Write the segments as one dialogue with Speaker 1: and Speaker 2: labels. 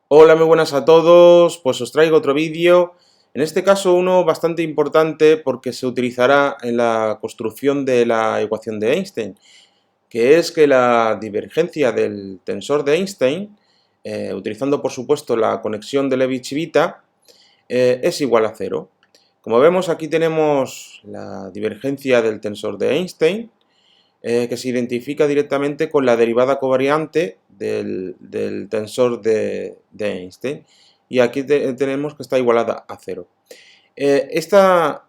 Speaker 1: Hola, muy buenas a todos, pues os traigo otro vídeo, en este caso uno bastante importante porque se utilizará en la construcción de la ecuación de Einstein, que es que la divergencia del tensor de Einstein, utilizando por supuesto la conexión de Levi-Civita, es igual a cero. Como vemos, aquí tenemos la divergencia del tensor de Einstein, que se identifica directamente con la derivada covariante del tensor de Einstein. Y aquí tenemos que está igualada a cero. Esta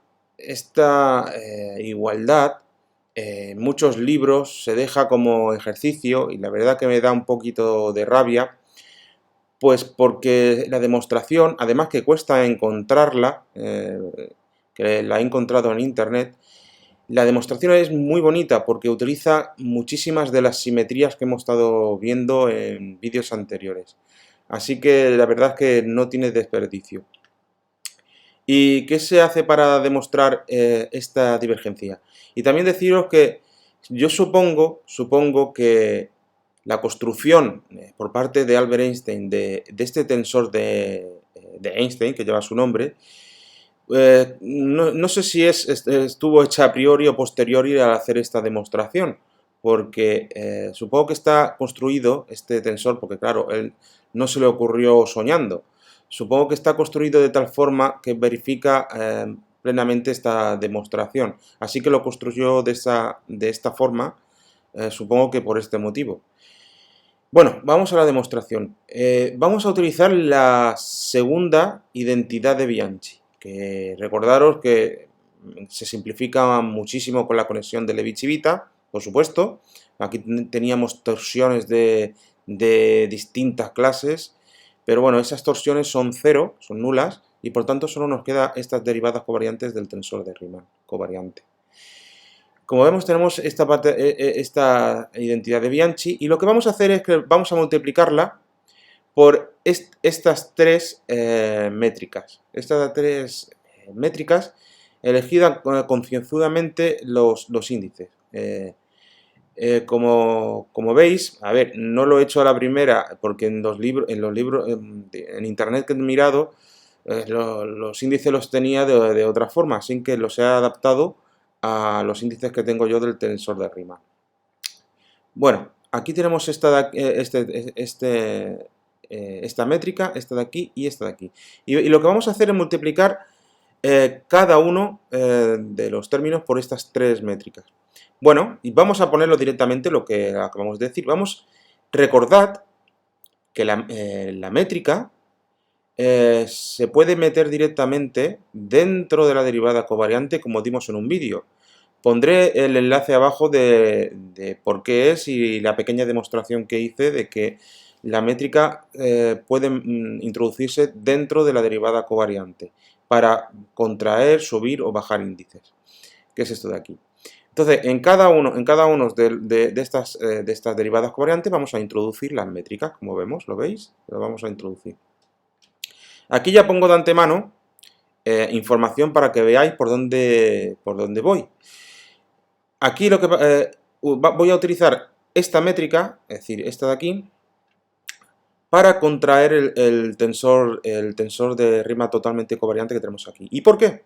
Speaker 1: igualdad en muchos libros se deja como ejercicio y la verdad que me da un poquito de rabia, pues porque la demostración, además que cuesta encontrarla, que la he encontrado en internet, la demostración es muy bonita porque utiliza muchísimas de las simetrías que hemos estado viendo en vídeos anteriores. Así que la verdad es que no tiene desperdicio. ¿Y qué se hace para demostrar esta divergencia? Y también deciros que yo supongo que la construcción por parte de Albert Einstein de este tensor de Einstein, que lleva su nombre, no sé si estuvo hecha a priori o posteriori al hacer esta demostración, porque supongo que está construido este tensor, porque claro, él no se le ocurrió soñando. Supongo que está construido de tal forma que verifica plenamente esta demostración. Así que lo construyó de esta forma, supongo que por este motivo. Bueno, vamos a la demostración. Vamos a utilizar la segunda identidad de Bianchi, que recordaros que se simplifica muchísimo con la conexión de Levi-Civita, por supuesto. Aquí teníamos torsiones de distintas clases, pero bueno, esas torsiones son cero, son nulas, y por tanto solo nos quedan estas derivadas covariantes del tensor de Riemann covariante. Como vemos, tenemos esta identidad de Bianchi y lo que vamos a hacer es que vamos a multiplicarla por estas tres métricas. Estas tres métricas, elegidas concienzudamente los índices. Como veis, a ver, no lo he hecho a la primera porque en los libros, en internet que he mirado, los índices los tenía de otra forma, así que los he adaptado a los índices que tengo yo del tensor de Riemann. Bueno, aquí tenemos esta métrica, esta de aquí y esta de aquí. Y lo que vamos a hacer es multiplicar cada uno de los términos por estas tres métricas. Bueno, y vamos a ponerlo directamente lo que acabamos de decir. Recordad que la métrica se puede meter directamente dentro de la derivada covariante como dimos en un vídeo. Pondré el enlace abajo de por qué es y la pequeña demostración que hice de que la métrica puede introducirse dentro de la derivada covariante para contraer, subir o bajar índices, que es esto de aquí. Entonces, en cada uno de estas derivadas covariantes vamos a introducir las métricas, como vemos, ¿lo veis? Lo vamos a introducir. Aquí ya pongo de antemano información para que veáis por dónde voy. Aquí voy a utilizar esta métrica, es decir, esta de aquí, para contraer el tensor de Riemann totalmente covariante que tenemos aquí. ¿Y por qué?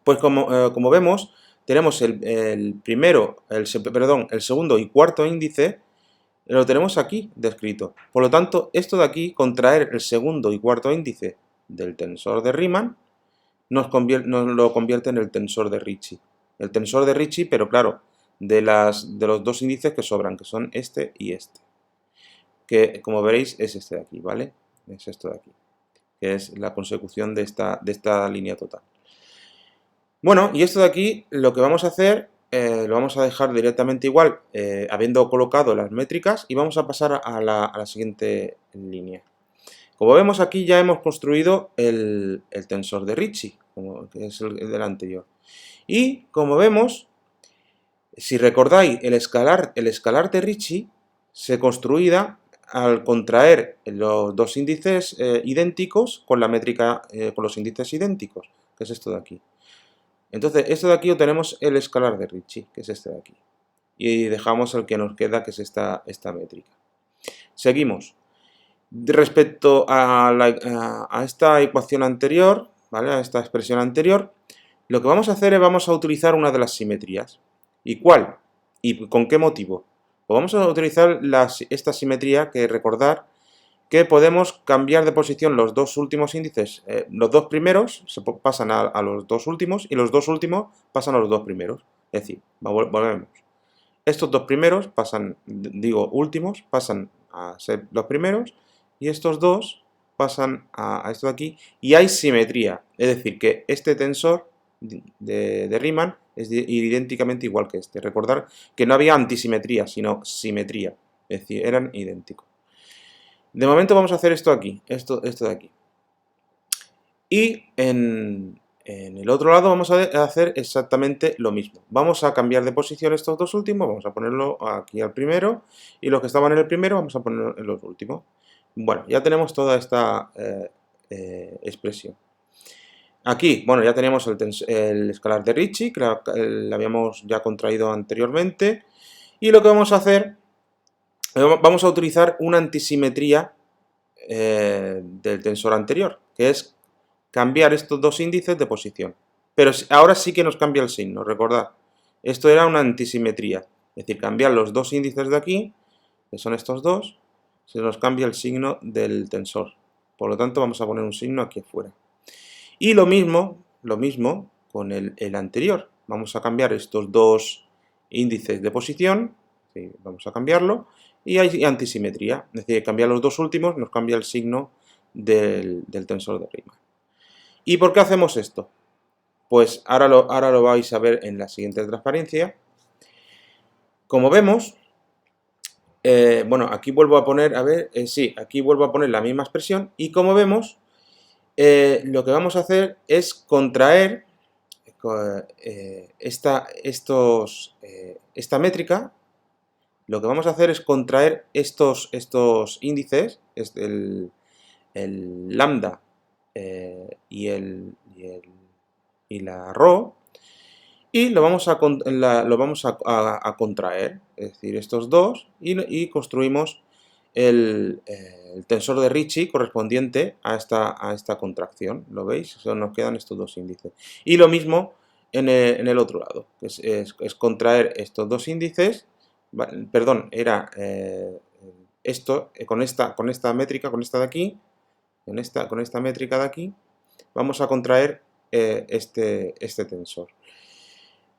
Speaker 1: Pues como vemos, tenemos el primero, el segundo y cuarto índice, lo tenemos aquí descrito. Por lo tanto, esto de aquí, contraer el segundo y cuarto índice del tensor de Riemann, nos lo convierte en el tensor de Ricci. El tensor de Ricci, pero claro, de los dos índices que sobran, que son este y este. Que, como veréis, es este de aquí, ¿vale? Es esto de aquí, que es la consecución de esta línea total. Bueno, y esto de aquí, lo que vamos a hacer, lo vamos a dejar directamente igual, habiendo colocado las métricas, y vamos a pasar a la siguiente línea. Como vemos aquí ya hemos construido el tensor de Ricci, que es el del anterior. Y como vemos, si recordáis, el escalar de Ricci se construía al contraer los dos índices idénticos con la métrica con los índices idénticos, que es esto de aquí. Entonces, esto de aquí obtenemos el escalar de Ricci, que es este de aquí. Y dejamos el que nos queda, que es esta métrica. Seguimos. Respecto a esta ecuación anterior, ¿vale? A esta expresión anterior, lo que vamos a hacer es vamos a utilizar una de las simetrías. ¿Y cuál? ¿Y con qué motivo? Pues vamos a utilizar esta simetría, que recordar que podemos cambiar de posición los dos últimos índices. Los dos primeros pasan a los dos últimos y los dos últimos pasan a los dos primeros. Es decir, volvemos. Estos dos primeros pasan, digo últimos, pasan a ser los primeros y estos dos pasan a esto de aquí y hay simetría. Es decir, que este tensor de Riemann es idénticamente igual que este. Recordar que no había antisimetría, sino simetría. Es decir, eran idénticos. De momento vamos a hacer esto aquí, esto de aquí. Y en el otro lado vamos a hacer exactamente lo mismo. Vamos a cambiar de posición estos dos últimos, vamos a ponerlo aquí al primero, y los que estaban en el primero vamos a ponerlo en los últimos. Bueno, ya tenemos toda esta expresión. Aquí, bueno, ya tenemos el escalar de Ricci, que lo habíamos ya contraído anteriormente, y lo que vamos a hacer, vamos a utilizar una antisimetría del tensor anterior, que es cambiar estos dos índices de posición. Pero ahora sí que nos cambia el signo, recordad. Esto era una antisimetría, es decir, cambiar los dos índices de aquí, que son estos dos, se nos cambia el signo del tensor. Por lo tanto, vamos a poner un signo aquí afuera. Y lo mismo con el anterior. Vamos a cambiar estos dos índices de posición, ¿sí? Vamos a cambiarlo, y hay antisimetría, es decir, cambiar los dos últimos nos cambia el signo del tensor de Riemann. ¿Y por qué hacemos esto? Pues ahora lo vais a ver en la siguiente transparencia. Como vemos, bueno, aquí vuelvo a poner, a ver, sí, aquí vuelvo a poner la misma expresión y como vemos, lo que vamos a hacer es contraer esta métrica. Lo que vamos a hacer es contraer estos índices, el lambda y la ρ, y lo vamos a contraer, es decir, estos dos, y construimos el tensor de Ricci correspondiente a esta contracción. ¿Lo veis? Nos quedan estos dos índices. Y lo mismo en el otro lado, que es contraer estos dos índices, perdón, era esto, con esta métrica, con esta de aquí, con esta métrica de aquí, vamos a contraer este tensor.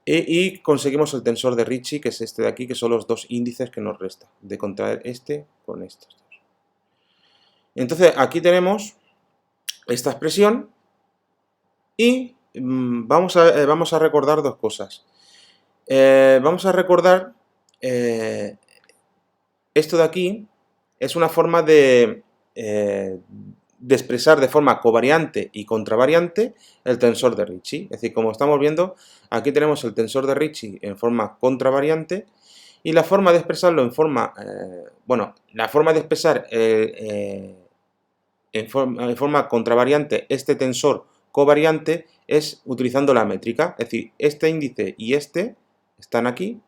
Speaker 1: Y conseguimos el tensor de Ricci, que es este de aquí, que son los dos índices que nos resta, de contraer este con estos dos. Entonces, aquí tenemos esta expresión y vamos a recordar dos cosas. Vamos a recordar esto de aquí es una forma de expresar de forma covariante y contravariante el tensor de Ricci. Es decir, como estamos viendo, aquí tenemos el tensor de Ricci en forma contravariante y la forma de expresarlo en forma, bueno, la forma de expresar en forma contravariante este tensor covariante es utilizando la métrica. Es decir, este índice y este están aquí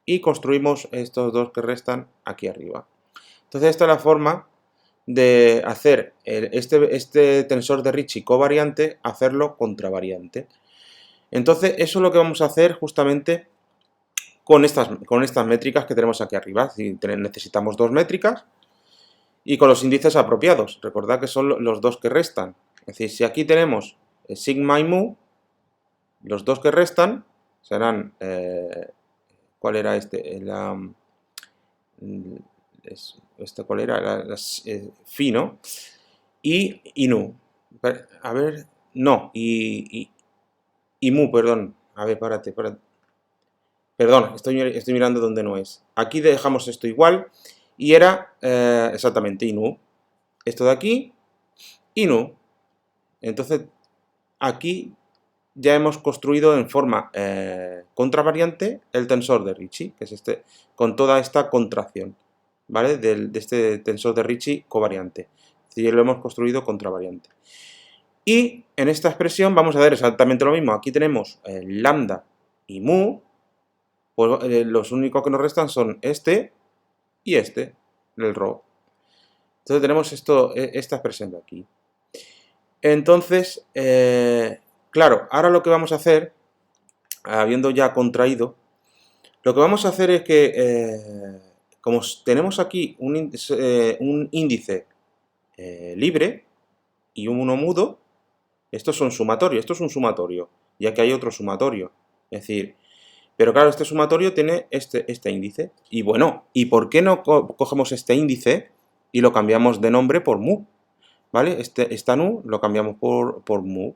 Speaker 1: y construimos estos dos que restan aquí arriba. Entonces esta es la forma de hacer este tensor de Ricci covariante, hacerlo contravariante. Entonces eso es lo que vamos a hacer justamente con estas métricas que tenemos aquí arriba. Necesitamos dos métricas y con los índices apropiados. Recordad que son los dos que restan. Es decir, si aquí tenemos sigma y mu, los dos que restan serán, ¿cuál era este? ¿Cuál era? Phi, ¿no? Y nu. A ver, no, y mu, perdón. A ver, párate. Perdón, estoy mirando donde no es. Aquí dejamos esto igual y era exactamente y nu. Esto de aquí y nu. Entonces, aquí ya hemos construido en forma contravariante el tensor de Ricci, que es este, con toda esta contracción, ¿vale? De este tensor de Ricci covariante. Es decir, lo hemos construido contravariante. Y en esta expresión vamos a ver exactamente lo mismo. Aquí tenemos lambda y mu, pues los únicos que nos restan son este y este, el ρ. Entonces tenemos esta expresión de aquí. Entonces, claro, ahora lo que vamos a hacer, habiendo ya contraído, lo que vamos a hacer es que, como tenemos aquí un índice libre y uno mudo, esto es un sumatorio, ya que hay otro sumatorio. Es decir, pero claro, este sumatorio tiene este índice. Y bueno, ¿y por qué no cogemos este índice y lo cambiamos de nombre por mu? ¿Vale? Esta nu lo cambiamos por mu.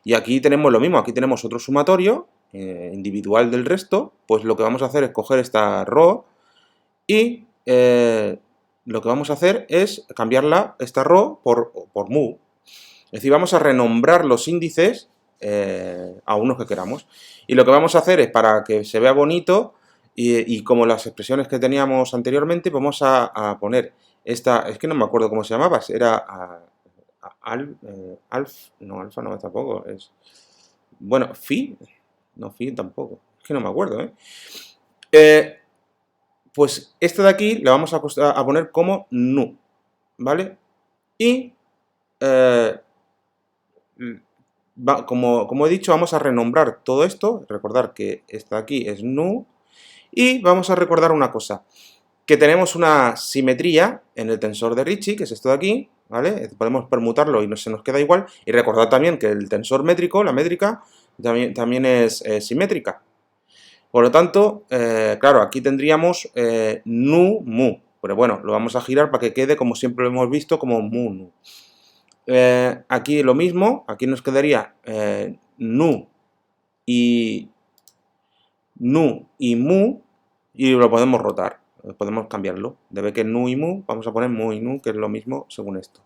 Speaker 1: Y aquí tenemos lo mismo, aquí tenemos otro sumatorio individual del resto, pues lo que vamos a hacer es coger esta ro y lo que vamos a hacer es cambiarla, esta ro, por mu. Es decir, vamos a renombrar los índices a unos que queramos. Y lo que vamos a hacer es, para que se vea bonito, y como las expresiones que teníamos anteriormente, vamos a poner esta, es que no me acuerdo cómo se llamaba, era no, alfa no tampoco, es, bueno, phi, no, phi tampoco, es que no me acuerdo, pues esta de aquí la vamos a poner como nu, ¿vale? Y como he dicho, vamos a renombrar todo esto, recordar que esta de aquí es nu, y vamos a recordar una cosa, que tenemos una simetría en el tensor de Ricci, que es esto de aquí, ¿vale? Podemos permutarlo y no se nos queda igual, y recordad también que el tensor métrico, la métrica, también es simétrica. Por lo tanto, claro, aquí tendríamos nu, mu, pero bueno, lo vamos a girar para que quede, como siempre lo hemos visto, como mu, nu. Aquí lo mismo, aquí nos quedaría nu y mu, y lo podemos rotar, podemos cambiarlo. Debe que nu y mu, vamos a poner mu y nu, que es lo mismo según esto.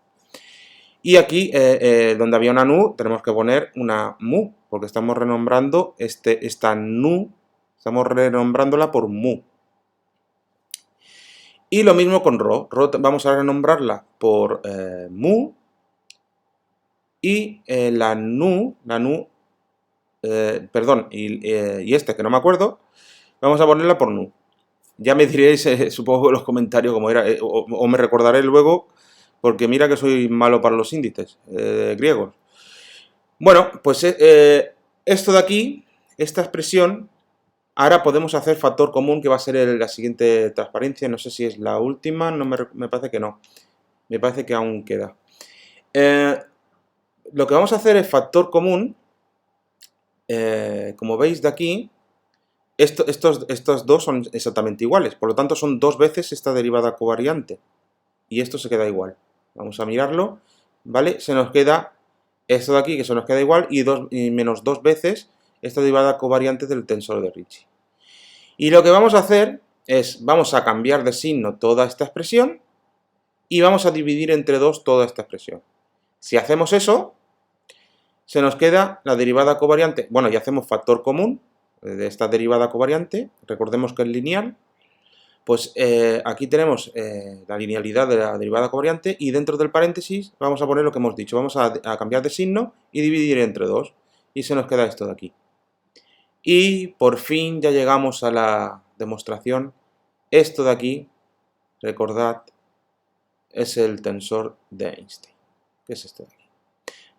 Speaker 1: Y aquí, donde había una nu, tenemos que poner una mu, porque estamos renombrando esta nu, estamos renombrándola por mu. Y lo mismo con ro, vamos a renombrarla por mu, y la nu, perdón, y este que no me acuerdo, vamos a ponerla por nu. Ya me diréis, supongo, en los comentarios cómo era, o me recordaré luego, porque mira que soy malo para los índices griegos. Bueno, pues esto de aquí, esta expresión, ahora podemos hacer factor común, que va a ser la siguiente transparencia. No sé si es la última, no me parece que no. Me parece que aún queda. Lo que vamos a hacer es factor común. Como veis de aquí, estos dos son exactamente iguales. Por lo tanto, son dos veces esta derivada covariante. Y esto se queda igual. Vamos a mirarlo, ¿vale? Se nos queda esto de aquí, que se nos queda igual, y menos dos veces esta derivada covariante del tensor de Ricci. Y lo que vamos a hacer es, vamos a cambiar de signo toda esta expresión y vamos a dividir entre 2 toda esta expresión. Si hacemos eso, se nos queda la derivada covariante, bueno, y hacemos factor común de esta derivada covariante, recordemos que es lineal, pues aquí tenemos la linealidad de la derivada covariante y dentro del paréntesis vamos a poner lo que hemos dicho, vamos a cambiar de signo y dividir entre 2 y se nos queda esto de aquí. Y por fin ya llegamos a la demostración. Esto de aquí, recordad, es el tensor de Einstein, que es esto de aquí.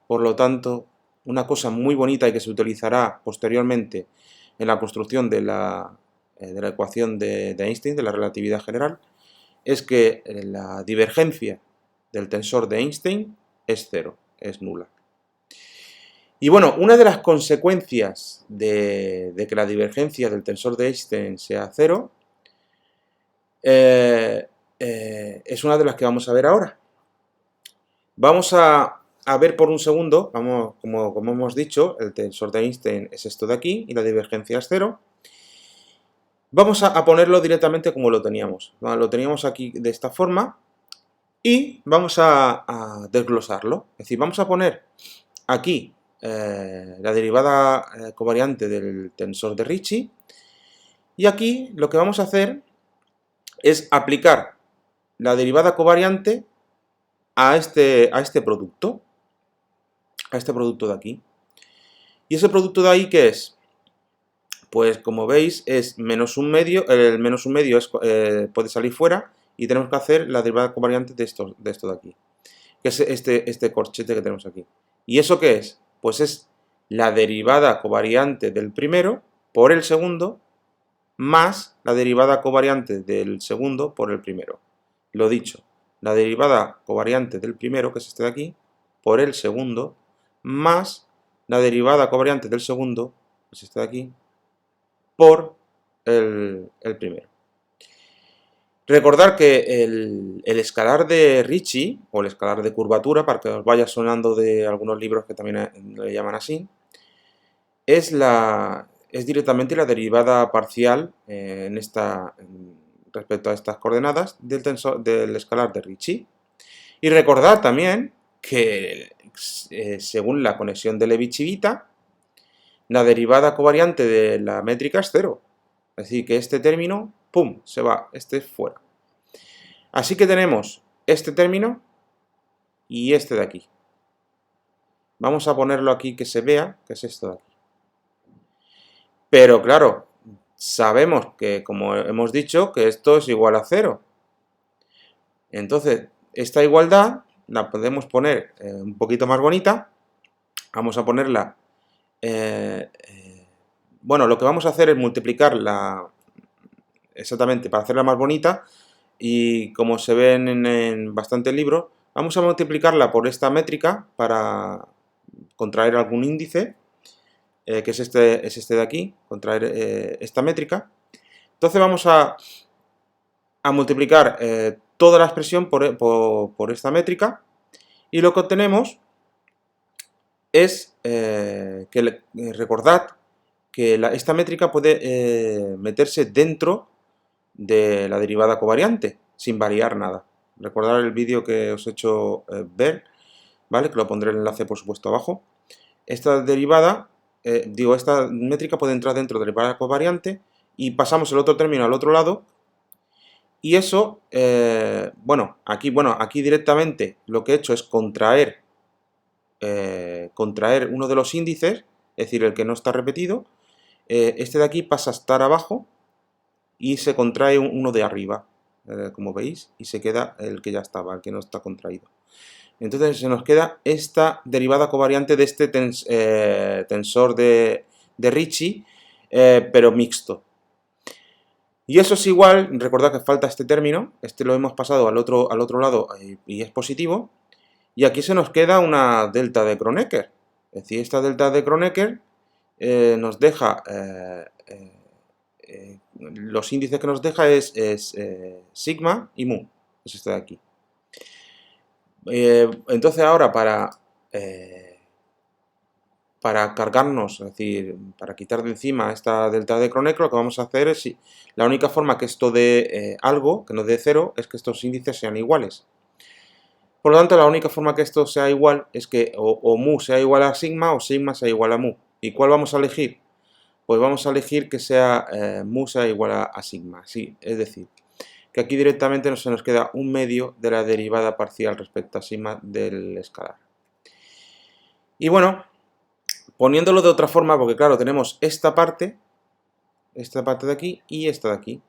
Speaker 1: Por lo tanto, una cosa muy bonita y que se utilizará posteriormente en la construcción de la ecuación de Einstein, de la relatividad general, es que la divergencia del tensor de Einstein es cero, es nula. Y bueno, una de las consecuencias de que la divergencia del tensor de Einstein sea cero es una de las que vamos a ver ahora. Vamos a ver por un segundo, como hemos dicho, el tensor de Einstein es esto de aquí y la divergencia es cero. Vamos a ponerlo directamente como lo teníamos. Lo teníamos aquí de esta forma y vamos a desglosarlo. Es decir, vamos a poner aquí la derivada covariante del tensor de Ricci y aquí lo que vamos a hacer es aplicar la derivada covariante a este producto, de aquí. ¿Y ese producto de ahí qué es? Pues como veis es menos un medio, el menos un medio puede salir fuera y tenemos que hacer la derivada covariante de esto de aquí, que es este corchete que tenemos aquí. ¿Y eso qué es? Pues es la derivada covariante del primero por el segundo más la derivada covariante del segundo por el primero. Lo dicho, la derivada covariante del primero, que es este de aquí, por el segundo, más la derivada covariante del segundo, que es este de aquí, por el primero. Recordar que el escalar de Ricci, o el escalar de curvatura, para que os vaya sonando de algunos libros que también le llaman así, es directamente la derivada parcial respecto a estas coordenadas del escalar de Ricci. Y recordad también que según la conexión de Levi-Civita, la derivada covariante de la métrica es 0. Es decir, que este término, ¡pum!, se va, este fuera. Así que tenemos este término y este de aquí. Vamos a ponerlo aquí que se vea, que es esto de aquí. Pero claro, sabemos que, como hemos dicho, que esto es igual a 0. Entonces, esta igualdad la podemos poner un poquito más bonita. Vamos a ponerla... bueno, lo que vamos a hacer es multiplicarla exactamente para hacerla más bonita. Y como se ven en bastantes libros, vamos a multiplicarla por esta métrica para contraer algún índice. Que es este de aquí, contraer esta métrica. Entonces vamos a multiplicar toda la expresión por esta métrica, y lo que obtenemos es recordad que esta métrica puede meterse dentro de la derivada covariante, sin variar nada. Recordad el vídeo que os he hecho ver, ¿vale? Que lo pondré el enlace, por supuesto, abajo. Esta derivada... esta métrica puede entrar dentro de la derivada covariante y pasamos el otro término al otro lado, y eso, aquí directamente lo que he hecho es contraer uno de los índices, es decir, el que no está repetido. Este de aquí pasa a estar abajo y se contrae uno de arriba, como veis, y se queda el que ya estaba, el que no está contraído. Entonces se nos queda esta derivada covariante de este tensor de Ricci, pero mixto. Y eso es igual, recordad que falta este término, este lo hemos pasado al otro lado y es positivo, y aquí se nos queda una delta de Kronecker. Es decir, esta delta de Kronecker nos deja, los índices que nos deja es sigma y mu, es este de aquí. Entonces ahora para cargarnos, es decir, para quitar de encima esta delta de Kronecker, lo que vamos a hacer es, la única forma que esto dé algo, que nos dé 0, es que estos índices sean iguales. Por lo tanto, la única forma que esto sea igual es que o mu sea igual a sigma o sigma sea igual a mu. ¿Y cuál vamos a elegir? Pues vamos a elegir que sea mu sea igual a sigma, sí, es decir, que aquí directamente se nos queda un medio de la derivada parcial respecto a sigma del escalar. Y bueno, poniéndolo de otra forma, porque claro, tenemos esta parte de aquí y esta de aquí.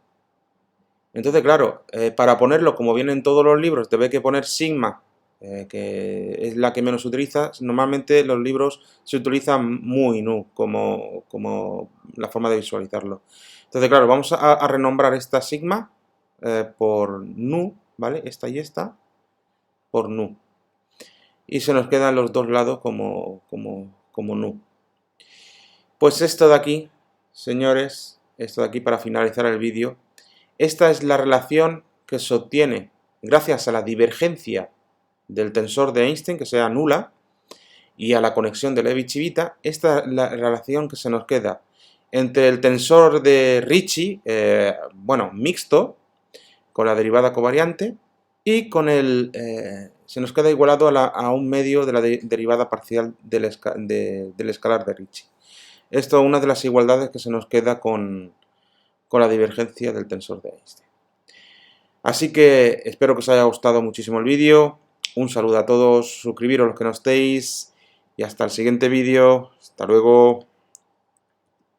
Speaker 1: Entonces, claro, para ponerlo como viene en todos los libros, debe que poner sigma, que es la que menos se utiliza. Normalmente los libros se utilizan mu y nu como la forma de visualizarlo. Entonces, claro, vamos a renombrar esta sigma por nu, ¿vale? Esta y esta por nu. Y se nos quedan los dos lados como nu. Pues esto de aquí, señores, esto de aquí para finalizar el vídeo, esta es la relación que se obtiene gracias a la divergencia del tensor de Einstein, que sea nula, y a la conexión de Levi-Civita. Esta es la relación que se nos queda entre el tensor de Ricci, mixto, con la derivada covariante, y con se nos queda igualado a un medio de la derivada parcial del escalar de Ricci. Esto es una de las igualdades que se nos queda con la divergencia del tensor de Einstein. Así que espero que os haya gustado muchísimo el vídeo. Un saludo a todos, suscribiros los que no estéis y hasta el siguiente vídeo. Hasta luego.